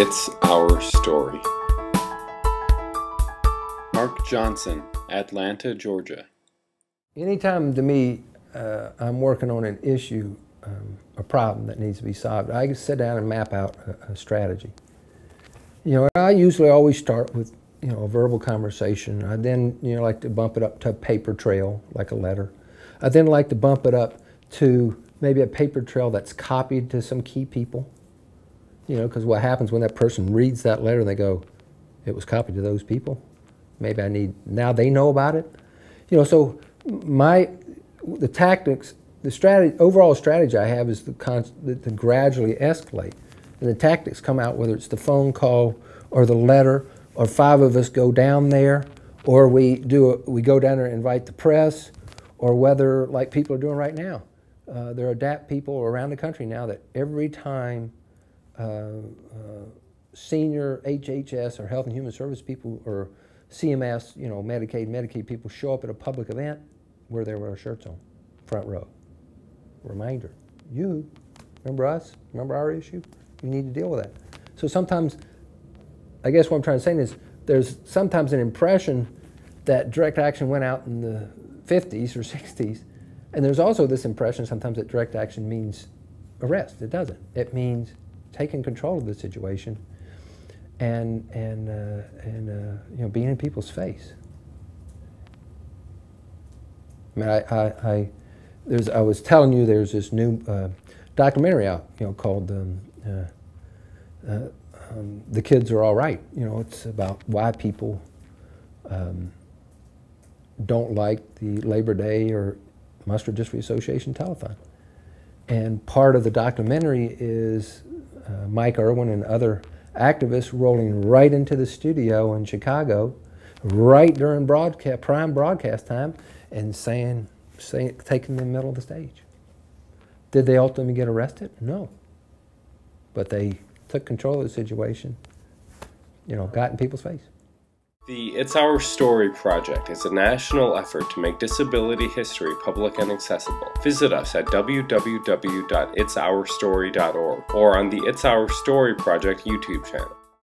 It's Our Story. Mark Johnson, Atlanta, Georgia. Anytime to me I'm working on an issue, a problem that needs to be solved, I sit down and map out a strategy. I usually always start with a verbal conversation. I then like to bump it up to a paper trail, like a letter. I then like to bump it up to maybe a paper trail that's copied to some key people. Because what happens when that person reads that letter and they go, it was copied to those people. Maybe now they know about it. So the tactics, the strategy, overall strategy I have is to gradually escalate. And the tactics come out whether it's the phone call or the letter, or 5 of us go down there, or we go down there and invite the press, or whether, like people are doing right now, there are DAP people around the country now that every time senior HHS or Health and Human Service people or CMS, Medicaid people show up at a public event where they wear shirts on, front row. Reminder, you remember us? Remember our issue? You need to deal with that. So sometimes, I guess what I'm trying to say is there's sometimes an impression that direct action went out in the 50s or 60s, and there's also this impression sometimes that direct action means arrest. It doesn't. It means taking control of the situation and being in people's face. I mean, I was telling you there's this new documentary out, called The Kids Are All Right. It's about why people don't like the Labor Day or Muscular Dystrophy Association telethon. And part of the documentary is Mike Irwin and other activists rolling right into the studio in Chicago, right during prime broadcast time, and taking the middle of the stage. Did they ultimately get arrested? No. But they took control of the situation, got in people's face. The It's Our Story project is a national effort to make disability history public and accessible. Visit us at www.itsourstory.org or on the It's Our Story project YouTube channel.